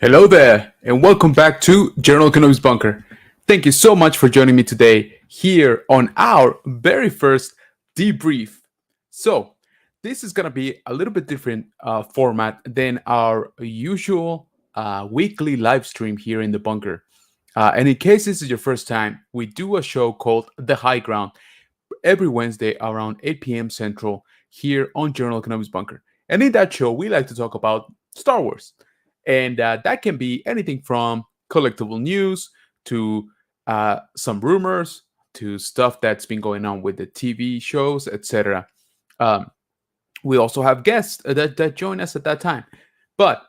Hello there, and welcome back to General Kenobi's Bunker. Thank you so much for joining me today here on our very first debrief. So, this is going to be a little bit different format than our usual weekly live stream here in the bunker. And in case this is your first time, we do a show called The High Ground every Wednesday around 8 p.m. Central here on Journal Economics Bunker. And in that show, we like to talk about Star Wars. And that can be anything from collectible news to some rumors to stuff that's been going on with the TV shows, etc. Um, we also have guests that join us at that time. But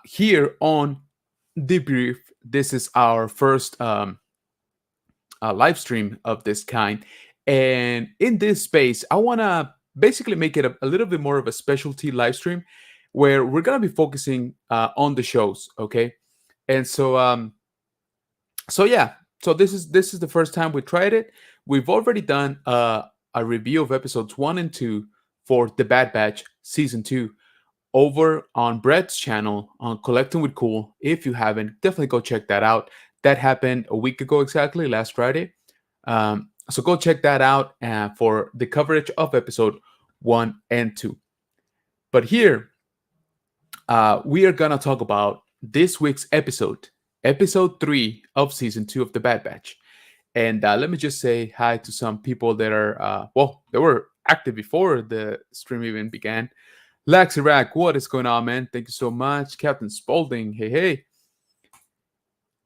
here on Debrief, this is our first live stream of this kind. And in this space, I want to basically make it a little bit more of a specialty live stream where we're going to be focusing on the shows. Okay. And so yeah, so this is the first time we tried it. We've already done a review of episodes 1 and 2 for The Bad Batch season 2 over on Brett's channel on Collecting with Cool. If you haven't, definitely go check that out. That happened a week ago exactly, last Friday. So go check that out for the coverage of episode 1 and 2. But here, we are going to talk about this week's episode 3 of season 2 of The Bad Batch. And let me just say hi to some people that are, they were active before the stream even began. Lax Iraq, what is going on, man? Thank you so much. Captain Spaulding, hey.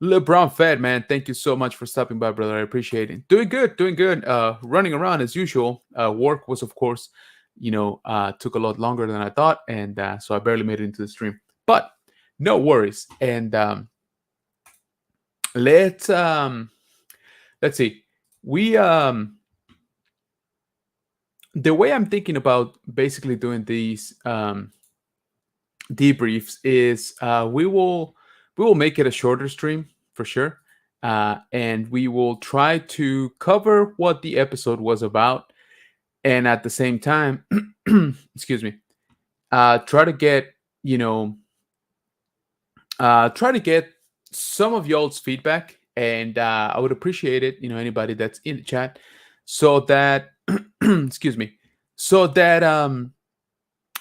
LeBron Fed, man, thank you so much for stopping by, brother. I appreciate it. Doing good. Running around as usual. Work was, of course, took a lot longer than I thought, and so I barely made it into the stream. But no worries. And let's see. We the way I'm thinking about basically doing these debriefs is we will make it a shorter stream for sure, and we will try to cover what the episode was about, and at the same time, excuse me, try to get try to get some of y'all's feedback, and I would appreciate it. Anybody that's in the chat, so that excuse me, so that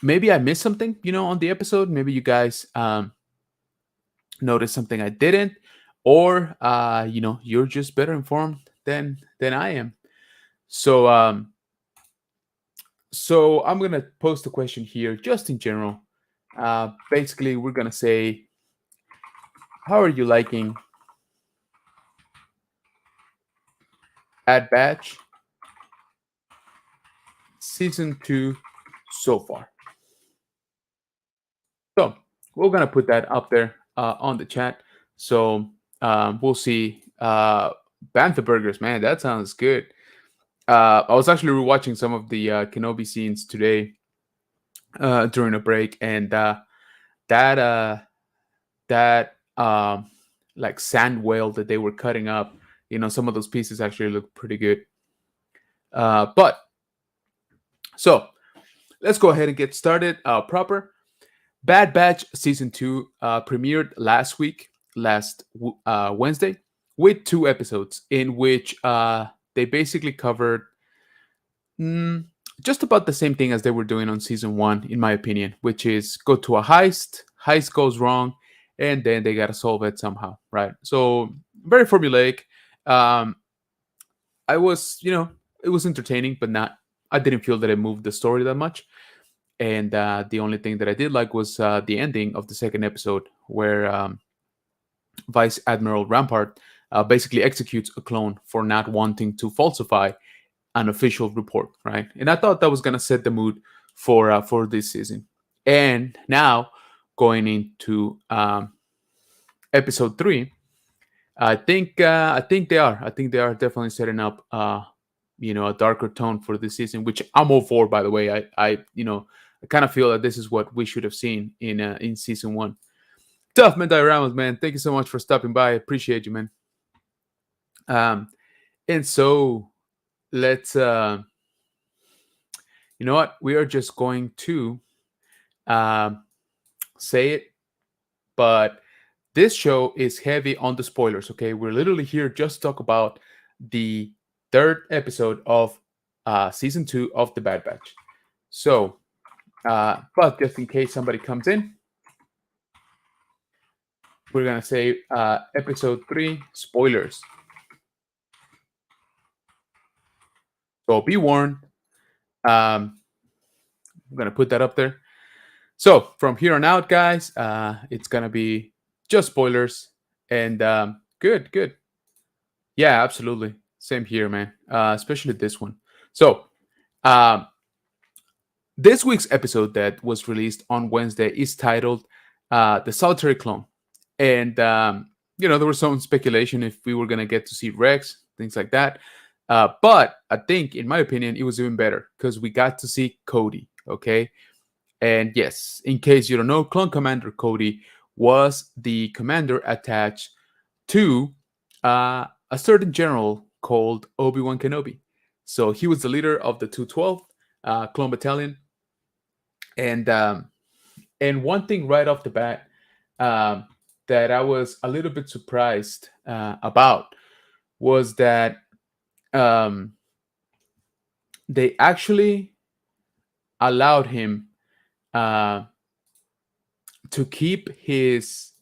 maybe I missed something, on the episode. Maybe you guys noticed something I didn't, or you're just better informed than I am. So so I'm gonna post a question here, just in general. Basically, we're gonna say, how are you liking Bad Batch season 2 so far? So we're gonna put that up there on the chat. So we'll see. Bantha Burgers, man, that sounds good. I was actually rewatching some of the Kenobi scenes today during a break, and that that like sand whale that they were cutting up, some of those pieces actually look pretty good. But so let's go ahead and get started proper. Bad Batch season 2 premiered last Wednesday, with 2 episodes in which they basically covered just about the same thing as they were doing on season 1, in my opinion, which is go to a heist goes wrong, and then they got to solve it somehow, right? So very formulaic. I was, it was entertaining, but I didn't feel that it moved the story that much. And the only thing that I did like was the ending of the second episode, where Vice Admiral Rampart basically executes a clone for not wanting to falsify an official report, right? And I thought that was gonna set the mood for this season. And now going into episode 3, I think they are. I think they are definitely setting up a darker tone for this season, which I'm all for, by the way. I kind of feel that this is what we should have seen in season 1. Tough man dioramas, man. Thank you so much for stopping by. I appreciate you, man. And so let's you know what? We are just going to say it, but this show is heavy on the spoilers. Okay, we're literally here just to talk about the third episode of season 2 of the Bad Batch. So, but just in case somebody comes in, we're gonna say episode 3 spoilers. So be warned. I'm gonna put that up there. So from here on out, guys, it's gonna be just spoilers and good, good. Yeah, absolutely. Same here, man. Especially this one. So, um, this week's episode that was released on Wednesday is titled "The Solitary Clone," and there was some speculation if we were gonna get to see Rex, things like that. But I think, in my opinion, it was even better because we got to see Cody. Okay, and yes, in case you don't know, Clone Commander Cody was the commander attached to a certain general called Obi-Wan Kenobi. So he was the leader of the 212th Clone Battalion. And one thing right off the bat um, that I was a little bit surprised about was that um, they actually allowed him uh, to keep his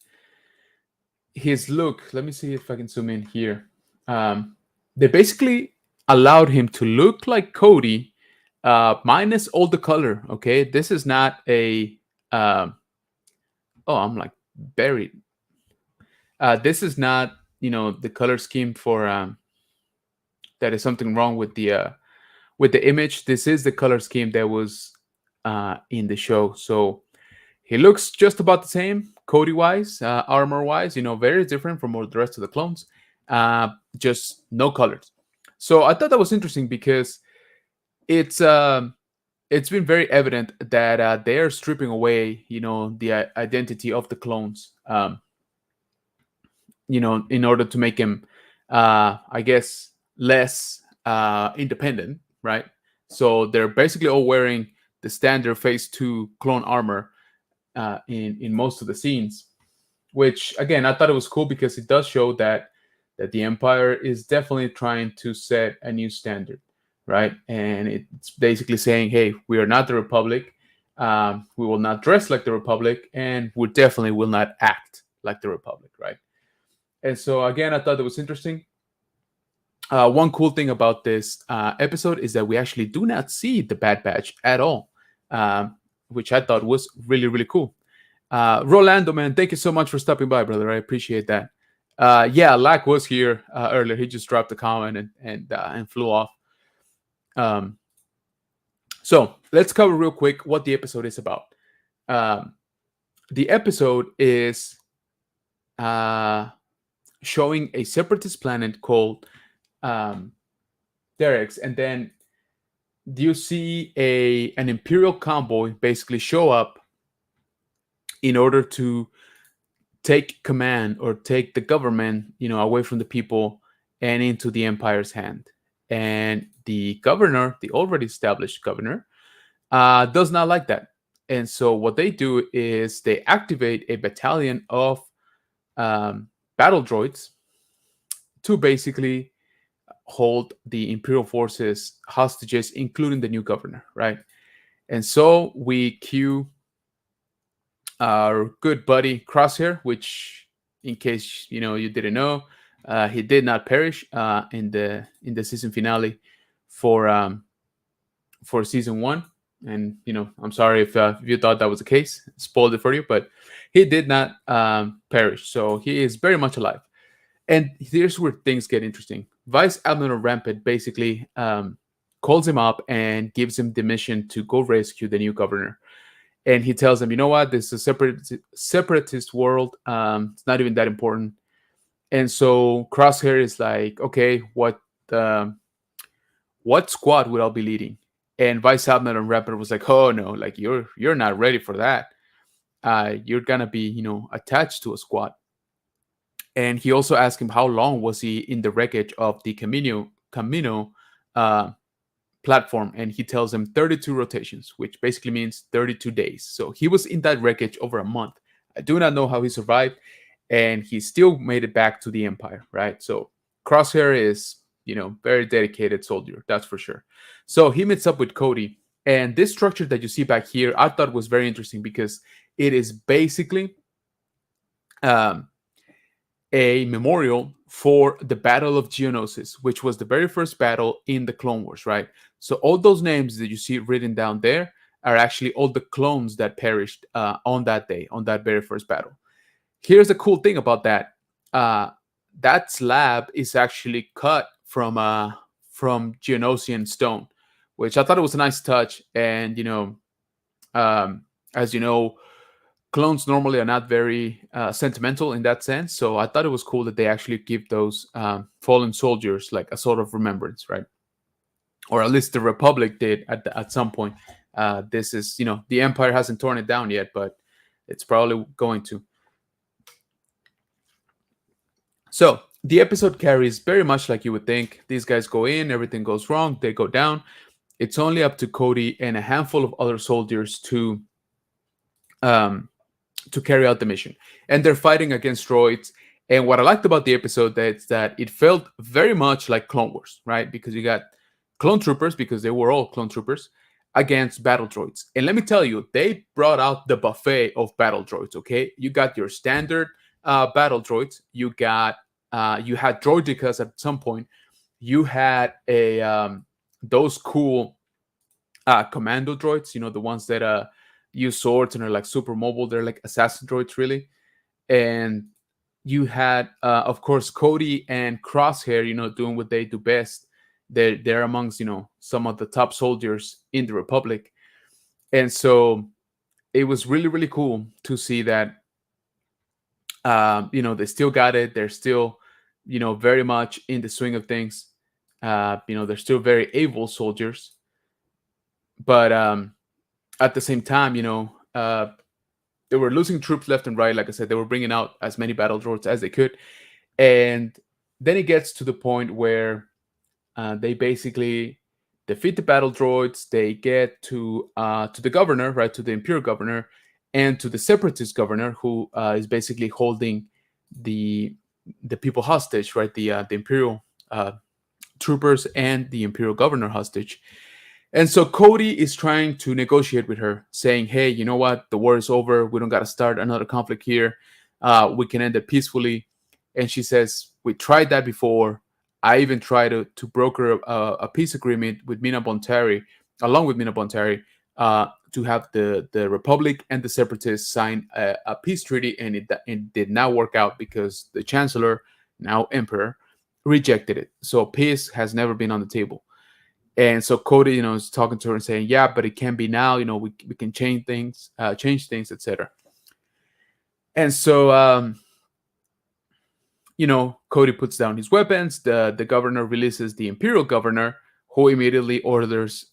look. Let me see if I can zoom in here. They basically allowed him to look like Cody, minus all the color. Okay, this is not a. Oh, I'm like buried. This is not, the color scheme for. That is something wrong with the image. This is the color scheme that was in the show. So he looks just about the same, Cody wise, armor wise, very different from all the rest of the clones. Just no colors. So I thought that was interesting because it's it's been very evident that they are stripping away, the identity of the clones, in order to make him, I guess, less independent, right? So they're basically all wearing the standard Phase 2 clone armor in most of the scenes, which again I thought it was cool because it does show that the Empire is definitely trying to set a new standard, right? And it's basically saying, hey, we are not the Republic. We will not dress like the Republic, and we definitely will not act like the Republic, right? And so again, I thought that was interesting. One cool thing about this episode is that we actually do not see the Bad Batch at all, which I thought was really, really cool. Rolando, man, thank you so much for stopping by, brother. I appreciate that. Yeah, Lack was here earlier. He just dropped a comment and flew off. Um, so let's cover real quick what the episode is about. Um, the episode is showing a separatist planet called Derek's, and then you see an Imperial convoy basically show up in order to take command or take the government, away from the people and into the Empire's hand. And the governor, the already established governor, does not like that. And so what they do is they activate a battalion of battle droids to basically hold the Imperial forces hostages, including the new governor, right? And so we cue our good buddy Crosshair, which, in case you didn't know, he did not perish in the season finale for season 1. And I'm sorry if you thought that was the case. Spoiled it for you, but he did not perish, so he is very much alive. And here's where things get interesting. Vice Admiral Rampant basically calls him up and gives him the mission to go rescue the new governor. And he tells him, you know what, this is a separatist world. It's not even that important. And so Crosshair is like, okay, what squad would I be leading? And Vice Admiral Rampant was like, oh no, like you're not ready for that. You're gonna be, attached to a squad. And he also asked him how long was he in the wreckage of the Camino platform, and he tells him 32 rotations, which basically means 32 days. So he was in that wreckage over a month. I do not know how he survived, and he still made it back to the Empire, right? So Crosshair is, very dedicated soldier, that's for sure. So he meets up with Cody, and this structure that you see back here, I thought was very interesting because it is basically um, a memorial for the Battle of Geonosis, which was the very first battle in the Clone Wars, right? So all those names that you see written down there are actually all the clones that perished on that day, on that very first battle. Here's the cool thing about that. Uh, that slab is actually cut from Geonosian stone, which I thought it was a nice touch. And as you know, clones normally are not very sentimental in that sense. So I thought it was cool that they actually give those fallen soldiers like a sort of remembrance, right? Or at least the Republic did at some point. This is, the Empire hasn't torn it down yet, but it's probably going to. So the episode carries very much like you would think. These guys go in, everything goes wrong, they go down. It's only up to Cody and a handful of other soldiers um, to carry out the mission, and they're fighting against droids. And what I liked about the episode is that it felt very much like Clone Wars, right? Because you got clone troopers, because they were all clone troopers, against battle droids. And let me tell you, they brought out the buffet of battle droids. Okay, you got your standard battle droids. You had droidicas at some point. You had a those cool commando droids. The ones that use swords and are like super mobile. They're like assassin droids, really. And you had, of course, Cody and Crosshair, doing what they do best. They're amongst, some of the top soldiers in the Republic. And so it was really, really cool to see that, they still got it. They're still, very much in the swing of things. They're still very able soldiers. But at the same time, they were losing troops left and right. Like I said, they were bringing out as many battle droids as they could. And then it gets to the point where they basically defeat the battle droids. They get to the governor, right, to the Imperial governor, and to the Separatist governor, who is basically holding the people hostage, right, the Imperial troopers and the Imperial governor hostage. And so Cody is trying to negotiate with her, saying, "Hey, you know what? The war is over. We don't got to start another conflict here. We can end it peacefully." And she says, "We tried that before. I even tried to broker a peace agreement with Mina Bontari, along with Mina Bontari, to have the Republic and the Separatists sign a peace treaty, and it did not work out because the Chancellor, now Emperor, rejected it. So peace has never been on the table." And so Cody, is talking to her and saying, "Yeah, but it can be now. We can change things, etc." And so, Cody puts down his weapons. The governor releases the Imperial governor, who immediately orders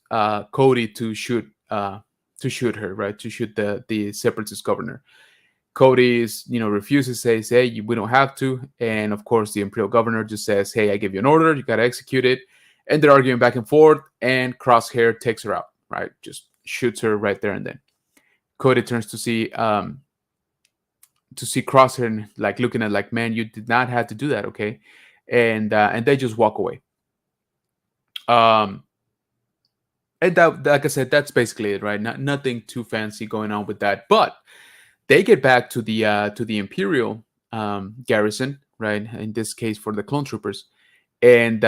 Cody to shoot her, right? To shoot the Separatist governor. Cody refuses, says, "Hey, we don't have to." And of course, the Imperial governor just says, "Hey, I give you an order. You got to execute it." And they're arguing back and forth, and Crosshair takes her out, right? Just shoots her right there and then. Cody turns to see Crosshair and like looking at like, "Man, you did not have to do that, okay?" And they just walk away. And that, like I said, that's basically it, right? Nothing too fancy going on with that. But they get back to the Imperial garrison, right? In this case, for the clone troopers, and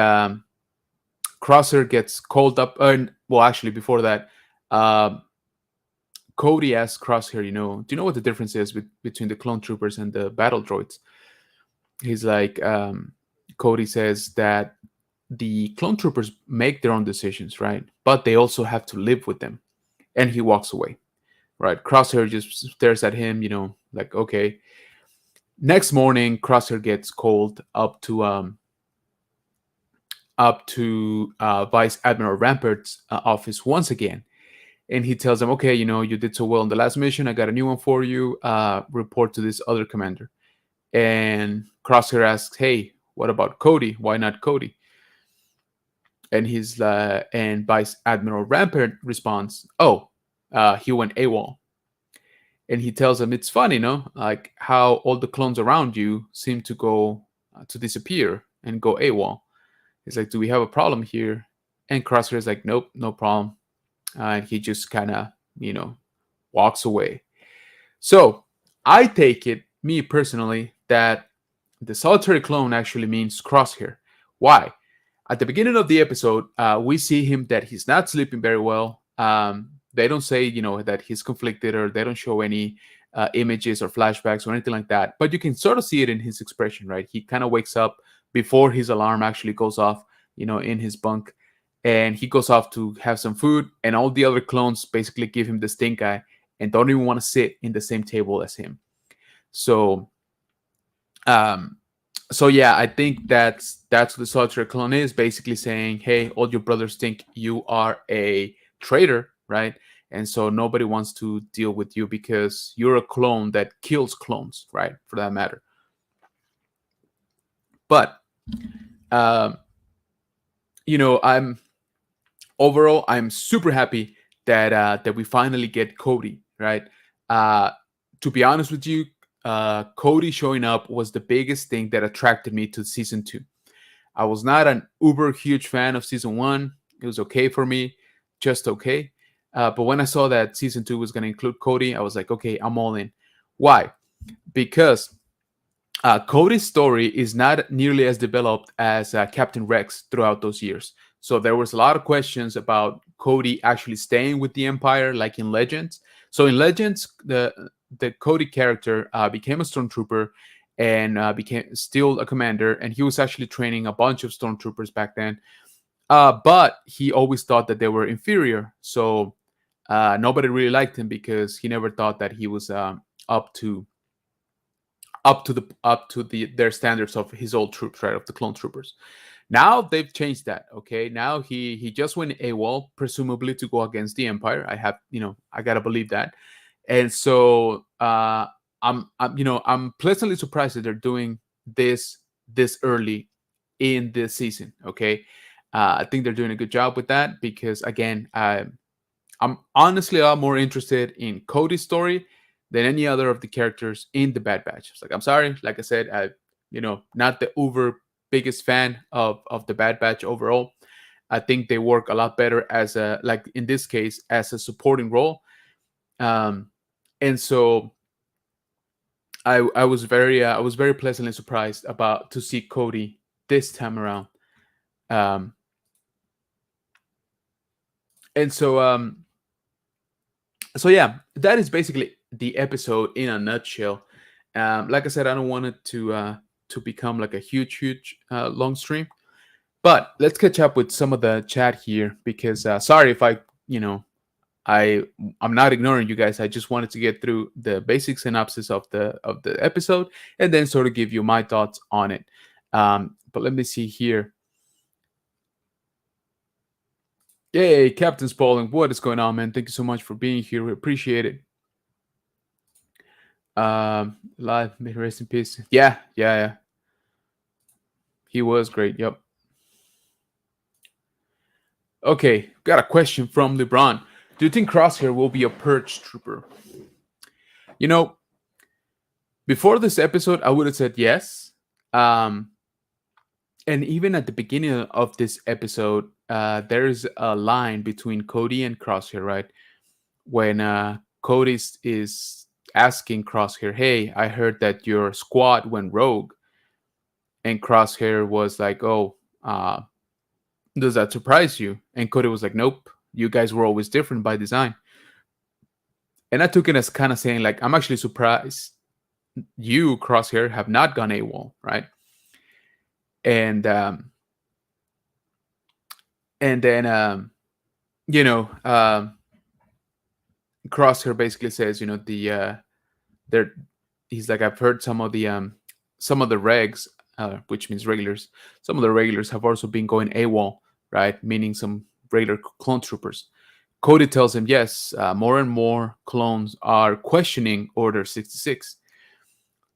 Crosshair gets called up. Well, actually, before that, Cody asks Crosshair, "Do you know what the difference is between the clone troopers and the battle droids?" He's like, Cody says that the clone troopers make their own decisions, right? But they also have to live with them. And he walks away, right? Crosshair just stares at him, like, okay. Next morning, Crosshair gets called up to Vice Admiral Rampart's office once again. And he tells them, "Okay, you did so well in the last mission. I got a new one for you. Report to this other commander." And Crosshair asks, "Hey, what about Cody? Why not Cody?" And and Vice Admiral Rampart responds, "Oh, he went AWOL." And he tells him it's funny, no, like how all the clones around you seem to go to disappear and go AWOL. He's like, do we have a problem here? And Crosshair's like, nope, no problem. And he just kind of, walks away. So I take it, me personally, that the solitary clone actually means Crosshair. Why? At the beginning of the episode, we see him that he's not sleeping very well. They don't say, that he's conflicted, or they don't show any images or flashbacks or anything like that. But you can sort of see it in his expression, right? He kind of wakes up before his alarm actually goes off, in his bunk. And he goes off to have some food. And all the other clones basically give him the stink eye and don't even want to sit in the same table as him. So, um, yeah, I think that's what the solitary clone is, basically saying, hey, all your brothers think you are a traitor, right? And so nobody wants to deal with you because you're a clone that kills clones, right? For that matter. But I'm super happy that we finally get Cody, right? To be honest with you, Cody showing up was the biggest thing that attracted me to season 2. I was not an uber huge fan of season 1. It was okay for me, just okay. But when I saw that season 2 was going to include Cody, I was like, okay, I'm all in. Why? Because Cody's story is not nearly as developed as Captain Rex throughout those years. So there was a lot of questions about Cody actually staying with the Empire, like in Legends. So in Legends, the Cody character became a stormtrooper and became still a commander, and he was actually training a bunch of stormtroopers back then. But he always thought that they were inferior, so nobody really liked him because he never thought that he was up to their standards of his old troops, right, of the clone troopers. Now they've changed that. Okay, now he just went AWOL, presumably to go against the Empire. I gotta believe that. And so I'm pleasantly surprised that they're doing this early in this season. Okay, I think they're doing a good job with that because, again, I'm honestly a lot more interested in Cody's story than any other of the characters in the Bad Batch. It's like, I'm sorry, like I said, not the uber biggest fan of the Bad Batch overall. I think they work a lot better as a, like in this case, as a supporting role. And so I was very pleasantly surprised about to see Cody this time around. And so yeah, that is basically the episode in a nutshell. Like I said, I don't want it to become like a huge long stream, but let's catch up with some of the chat here because sorry if I'm not ignoring you guys. I just wanted to get through the basic synopsis of the episode and then sort of give you my thoughts on it. But let me see here. Yay, Captain Spaulding, what is going on, man? Thank you so much for being here. We appreciate it. Live, may he rest in peace. Yeah. He was great. Yep. Okay, got a question from LeBron. Do you think Crosshair will be a purge trooper? Before this episode, I would have said yes. And even at the beginning of this episode, there's a line between Cody and Crosshair, right? When Cody is asking Crosshair, hey, I heard that your squad went rogue. And Crosshair was like, oh, does that surprise you? And Cody was like, nope, you guys were always different by design. And I took it as kind of saying, like, I'm actually surprised you, Crosshair, have not gone AWOL, right? And then Crosshair basically says, he's like, I've heard some of the regs, which means regulars, some of the regulars have also been going AWOL, right? Meaning some regular clone troopers. Cody tells him, yes, more and more clones are questioning Order 66.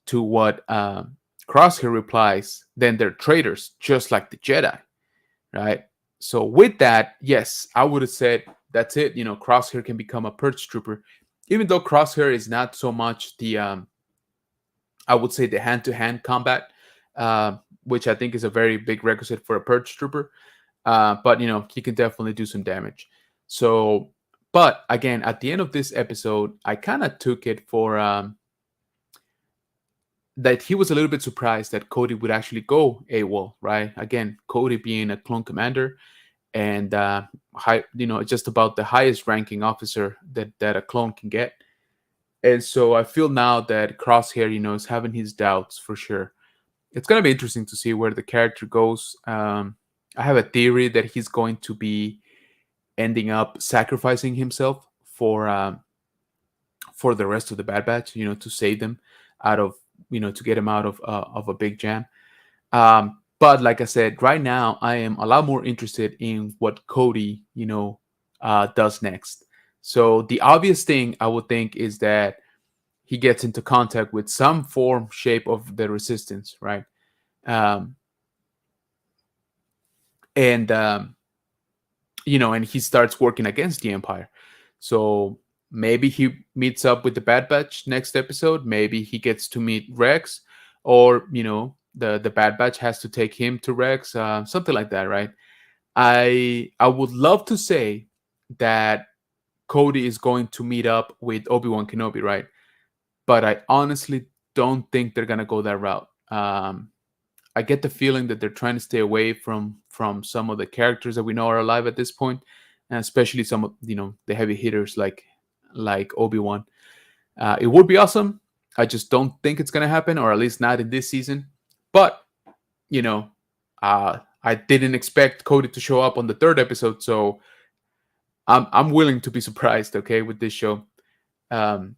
To what Crosshair replies, then they're traitors, just like the Jedi, right? So with that, yes, I would have said, that's it. Crosshair can become a purge trooper. even though Crosshair is not so much the I would say the hand-to-hand combat, uh, which I think is a very big requisite for a purge trooper. But he can definitely do some damage. So, but again, at the end of this episode, I kind of took it for that he was a little bit surprised that Cody would actually go AWOL, right? Again, Cody being a clone commander and high, just about the highest ranking officer that a clone can get. And so I feel now that Crosshair, is having his doubts for sure. It's gonna be interesting to see where the character goes. I have a theory that he's going to be ending up sacrificing himself for the rest of the Bad Batch, to save them out of to get him out of a big jam. But like I said, right now I am a lot more interested in what Cody, does next. So the obvious thing I would think is that he gets into contact with some form, shape of the resistance, right? Um, and he starts working against the Empire. So maybe he meets up with the Bad Batch next episode. Maybe he gets to meet Rex, or the Bad Batch has to take him to Rex, something like that, right? I would love to say that Cody is going to meet up with Obi-Wan Kenobi, right? But I honestly don't think they're gonna go that route. I get the feeling that they're trying to stay away from some of the characters that we know are alive at this point, and especially some of the heavy hitters like Obi-Wan. It would be awesome. I just don't think it's gonna happen, or at least not in this season. But you know, I didn't expect Cody to show up on the third episode, so I'm willing to be surprised. Okay, with this show. Um,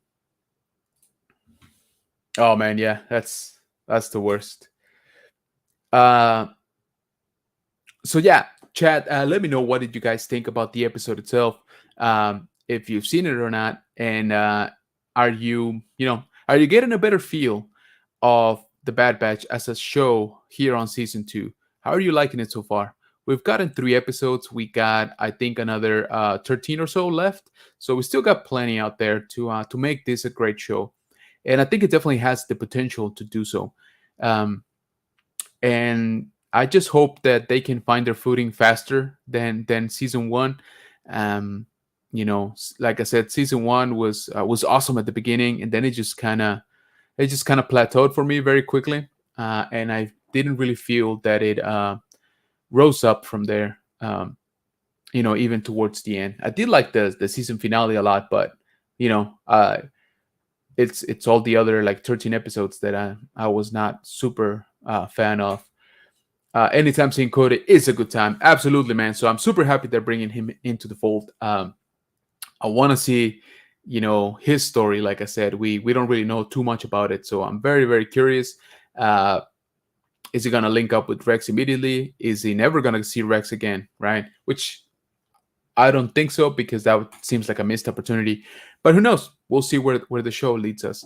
oh man, yeah, that's the worst. Uh, so yeah, chat. Let me know what did you guys think about the episode itself. If you've seen it or not, and are you getting a better feel of the Bad Batch as a show here on season 2? How are you liking it so far? We've gotten 3 episodes. We got, I think, another 13 or so left. So we still got plenty out there to make this a great show, and I think it definitely has the potential to do so. Um, and I just hope that they can find their footing faster than season 1. Um, like I said, season 1 was awesome at the beginning, and then it just kind of plateaued for me very quickly, and I didn't really feel that it rose up from there. Even towards the end, I did like the season finale a lot, but you know, uh, it's all the other like 13 episodes that I was not super fan of. Anytime seeing Cody is a good time, absolutely, man. So I'm super happy they're bringing him into the fold. I want to see, his story. Like I said, we don't really know too much about it, so I'm very very curious. Uh, is he gonna link up with Rex immediately? Is he never gonna see Rex again? Right? Which I don't think so, because seems like a missed opportunity. But who knows? We'll see where the show leads us.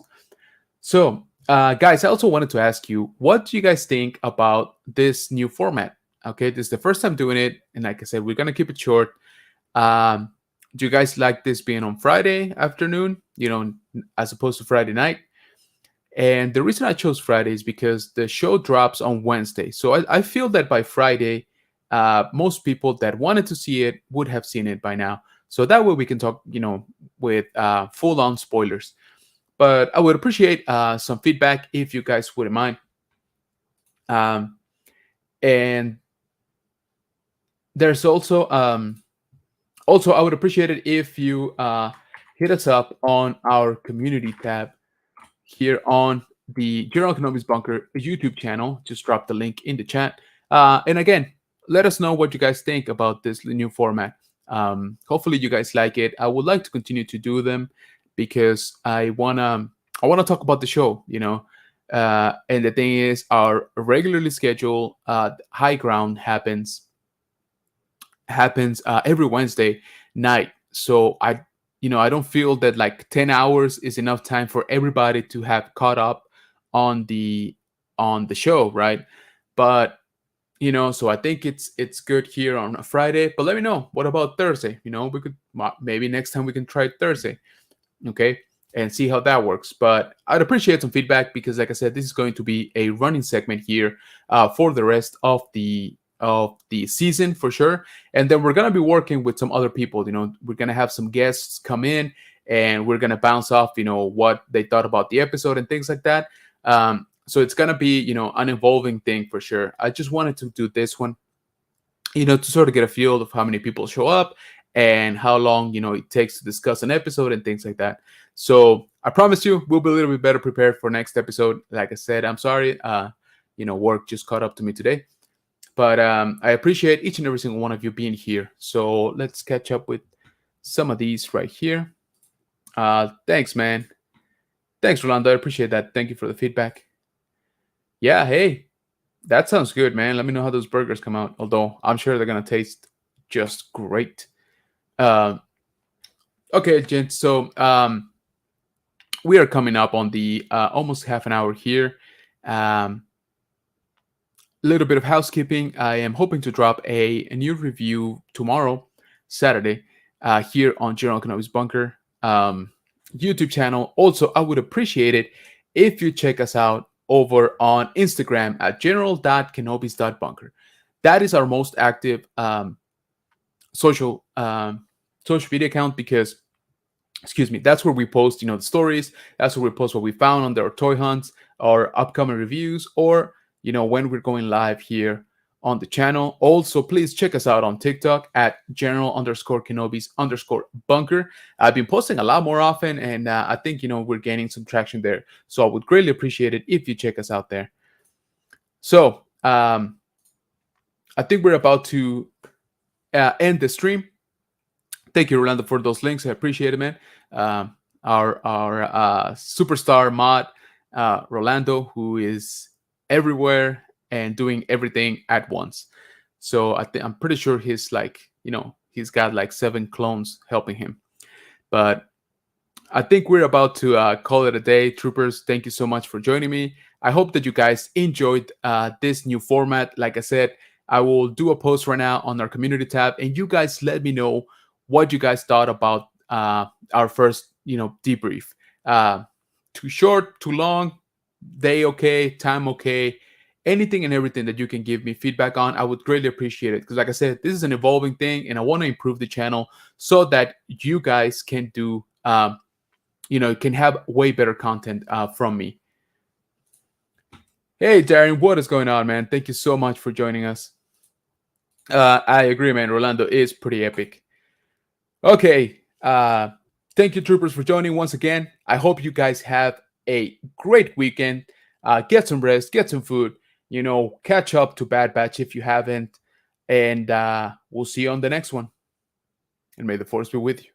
So, guys, I also wanted to ask you, what do you guys think about this new format? Okay, this is the first time doing it, and like I said, we're gonna keep it short. Um, do you guys like this being on Friday afternoon, as opposed to Friday night? And the reason I chose Friday is because the show drops on Wednesday. So I feel that by Friday, most people that wanted to see it would have seen it by now. So that way we can talk, with full on spoilers. But I would appreciate some feedback if you guys wouldn't mind. Um, and there's also I would appreciate it if you hit us up on our community tab here on the General Economics Bunker YouTube channel. Just drop the link in the chat. And again, let us know what you guys think about this new format. Hopefully, you guys like it. I would like to continue to do them because I wanna talk about the show. And the thing is, our regularly scheduled high ground happens every Wednesday night. So I don't feel that like 10 hours is enough time for everybody to have caught up on the show, right? But so I think it's good here on a Friday. But let me know, what about Thursday? We could maybe next time we can try Thursday. okay, and see how that works. But I'd appreciate some feedback because, like I said, this is going to be a running segment here for the rest of the season for sure. And then we're gonna be working with some other people. We're gonna have some guests come in, and we're gonna bounce off, what they thought about the episode and things like that. So it's gonna be, an evolving thing for sure. I just wanted to do this one, to sort of get a feel of how many people show up and how long, it takes to discuss an episode and things like that. So I promise you, we'll be a little bit better prepared for next episode. Like I said, I'm sorry, work just caught up to me today, but I appreciate each and every single one of you being here. So let's catch up with some of these right here. Thanks, man. Thanks, Rolando. I appreciate that. Thank you for the feedback. Yeah, hey, that sounds good, man. Let me know how those burgers come out. Although I'm sure they're gonna taste just great. Uh, okay, gents. So we are coming up on the almost half an hour here. Little bit of housekeeping. I am hoping to drop a new review tomorrow, Saturday, here on General Kenobi's Bunker YouTube channel. Also, I would appreciate it if you check us out over on Instagram at general.kenobis.bunker. That is our most active social social media account because, excuse me, that's where we post, the stories. That's where we post what we found on our toy hunts, our upcoming reviews, or when we're going live here on the channel. Also, please check us out on TikTok at general_Kenobis_bunker. I've been posting a lot more often, and I think we're gaining some traction there. So I would greatly appreciate it if you check us out there. So I think we're about to end the stream. Thank you, Rolando, for those links. I appreciate it, man. Our superstar mod, Rolando, who is everywhere and doing everything at once. So I'm pretty sure he's he's got like 7 clones helping him. But I think we're about to call it a day. Troopers, thank you so much for joining me. I hope that you guys enjoyed this new format. Like I said, I will do a post right now on our community tab, and you guys let me know what you guys thought about our first, debrief. Too short, too long, day okay, time okay, anything and everything that you can give me feedback on, I would greatly appreciate it. Because like I said, this is an evolving thing, and I want to improve the channel so that you guys can do, can have way better content from me. Hey, Darren, what is going on, man? Thank you so much for joining us. I agree, man. Rolando is pretty epic. Okay. Thank you, troopers, for joining once again. I hope you guys have a great weekend. Get some rest, get some food, catch up to Bad Batch if you haven't. And we'll see you on the next one. And may the force be with you.